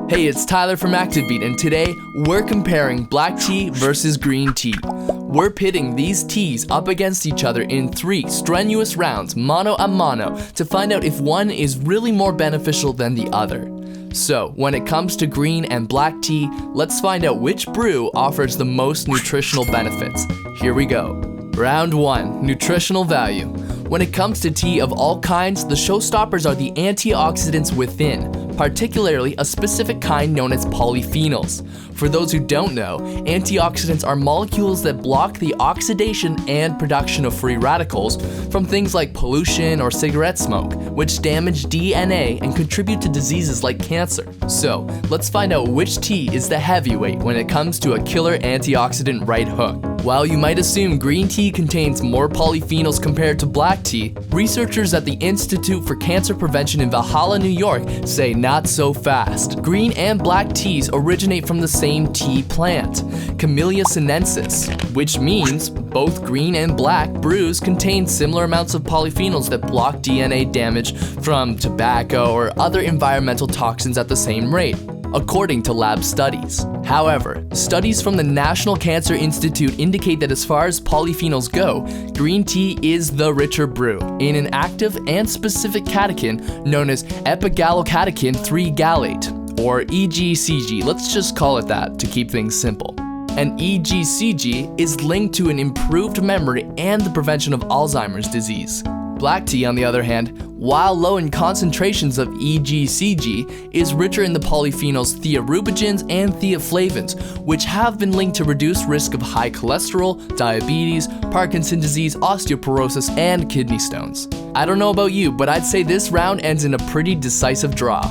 Hey, it's Tyler from ActiveBeat, and today we're comparing black tea versus green tea. We're pitting these teas up against each other in 3 strenuous rounds, mano a mano, to find out if one is really more beneficial than the other. So, when it comes to green and black tea, let's find out which brew offers the most nutritional benefits. Here we go. Round 1, nutritional value. When it comes to tea of all kinds, the showstoppers are the antioxidants within, particularly a specific kind known as polyphenols. For those who don't know, antioxidants are molecules that block the oxidation and production of free radicals from things like pollution or cigarette smoke, which damage DNA and contribute to diseases like cancer. So, let's find out which tea is the heavyweight when it comes to a killer antioxidant right hook. While you might assume green tea contains more polyphenols compared to black tea, researchers at the Institute for Cancer Prevention in Valhalla, New York say not so fast. Green and black teas originate from the same tea plant, Camellia Sinensis, which means both green and black brews contain similar amounts of polyphenols that block DNA damage from tobacco or other environmental toxins at the same rate, according to lab studies. However, studies from the National Cancer Institute indicate that as far as polyphenols go, green tea is the richer brew in an active and specific catechin known as epigallocatechin 3-gallate, or EGCG. Let's just call it that to keep things simple. And EGCG is linked to an improved memory and the prevention of Alzheimer's disease. Black tea, on the other hand, while low in concentrations of EGCG, is richer in the polyphenols thiorubigens and theaflavins, which have been linked to reduced risk of high cholesterol, diabetes, Parkinson's disease, osteoporosis, and kidney stones. I don't know about you, but I'd say this round ends in a pretty decisive draw.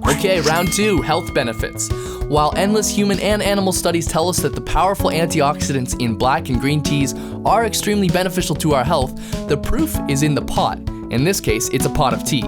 Okay, round 2, health benefits. While endless human and animal studies tell us that the powerful antioxidants in black and green teas are extremely beneficial to our health, the proof is in the pot. In this case, it's a pot of tea.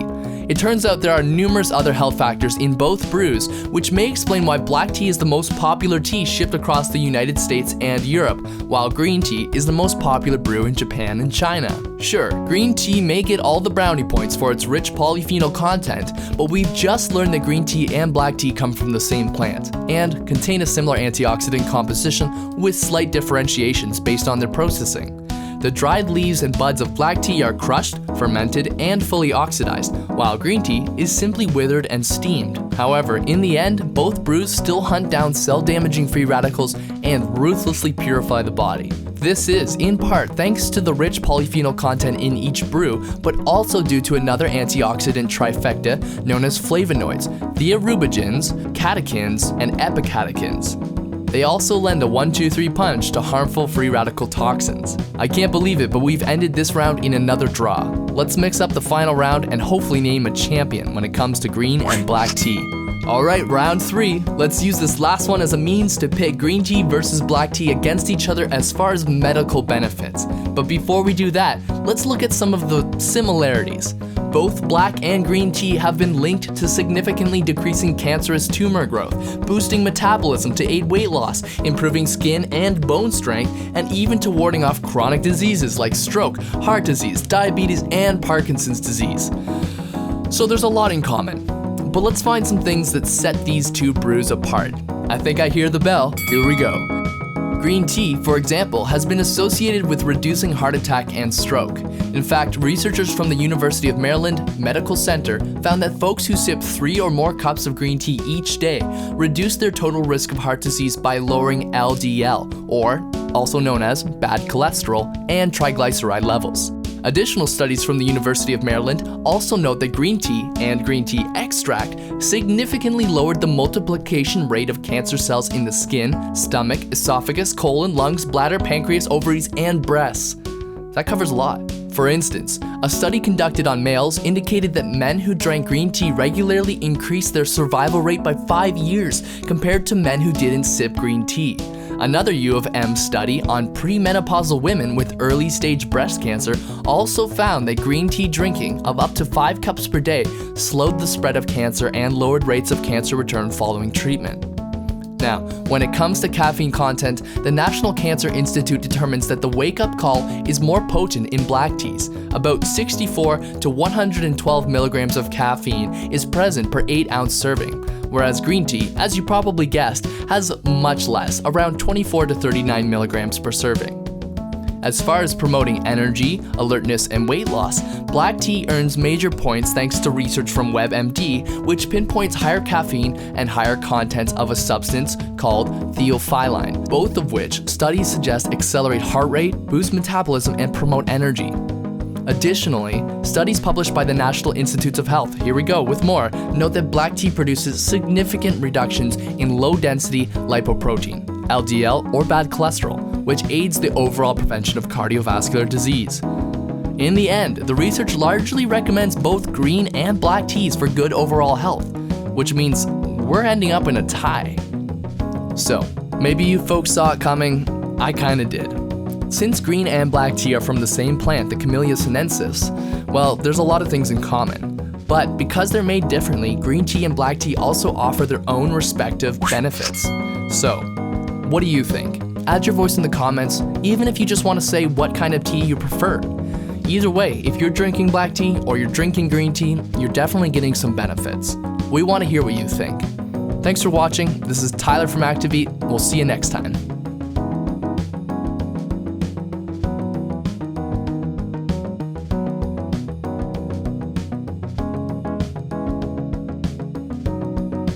It turns out there are numerous other health factors in both brews, which may explain why black tea is the most popular tea shipped across the United States and Europe, while green tea is the most popular brew in Japan and China. Sure, green tea may get all the brownie points for its rich polyphenol content, but we've just learned that green tea and black tea come from the same plant, and contain a similar antioxidant composition with slight differentiations based on their processing. The dried leaves and buds of black tea are crushed, fermented, and fully oxidized, while green tea is simply withered and steamed. However, in the end, both brews still hunt down cell-damaging free radicals and ruthlessly purify the body. This is, in part, thanks to the rich polyphenol content in each brew, but also due to another antioxidant trifecta known as flavonoids, thiorubigens, catechins, and epicatechins. They also lend a 1-2-3 punch to harmful free radical toxins. I can't believe it, but we've ended this round in another draw. Let's mix up the final round and hopefully name a champion when it comes to green and black tea. Alright, round 3. Let's use this last one as a means to pit green tea versus black tea against each other as far as medical benefits. But before we do that, let's look at some of the similarities. Both black and green tea have been linked to significantly decreasing cancerous tumor growth, boosting metabolism to aid weight loss, improving skin and bone strength, and even to warding off chronic diseases like stroke, heart disease, diabetes, and Parkinson's disease. So there's a lot in common. But let's find some things that set these two brews apart. I think I hear the bell. Here we go. Green tea, for example, has been associated with reducing heart attack and stroke. In fact, researchers from the University of Maryland Medical Center found that folks who sip 3 or more cups of green tea each day reduce their total risk of heart disease by lowering LDL, or also known as bad cholesterol, and triglyceride levels. Additional studies from the University of Maryland also note that green tea and green tea extract significantly lowered the multiplication rate of cancer cells in the skin, stomach, esophagus, colon, lungs, bladder, pancreas, ovaries, and breasts. That covers a lot. For instance, a study conducted on males indicated that men who drank green tea regularly increased their survival rate by 5 years compared to men who didn't sip green tea. Another U of M study on premenopausal women with early-stage breast cancer also found that green tea drinking of up to 5 cups per day slowed the spread of cancer and lowered rates of cancer return following treatment. Now, when it comes to caffeine content, the National Cancer Institute determines that the wake-up call is more potent in black teas. About 64 to 112 milligrams of caffeine is present per 8-ounce serving, whereas green tea, as you probably guessed, has much less, around 24 to 39 milligrams per serving. As far as promoting energy, alertness, and weight loss, black tea earns major points thanks to research from WebMD, which pinpoints higher caffeine and higher contents of a substance called theophylline, both of which studies suggest accelerate heart rate, boost metabolism, and promote energy. Additionally, studies published by the National Institutes of Health, here we go with more, note that black tea produces significant reductions in low-density lipoprotein, LDL, or bad cholesterol, which aids the overall prevention of cardiovascular disease. In the end, the research largely recommends both green and black teas for good overall health, which means we're ending up in a tie. So, maybe you folks saw it coming, I kinda did. Since green and black tea are from the same plant, the Camellia Sinensis, well, there's a lot of things in common. But because they're made differently, green tea and black tea also offer their own respective benefits. So, what do you think? Add your voice in the comments, even if you just want to say what kind of tea you prefer. Either way, if you're drinking black tea or you're drinking green tea, you're definitely getting some benefits. We want to hear what you think. Thanks for watching. This is Tyler from ActiveBeat. We'll see you next time.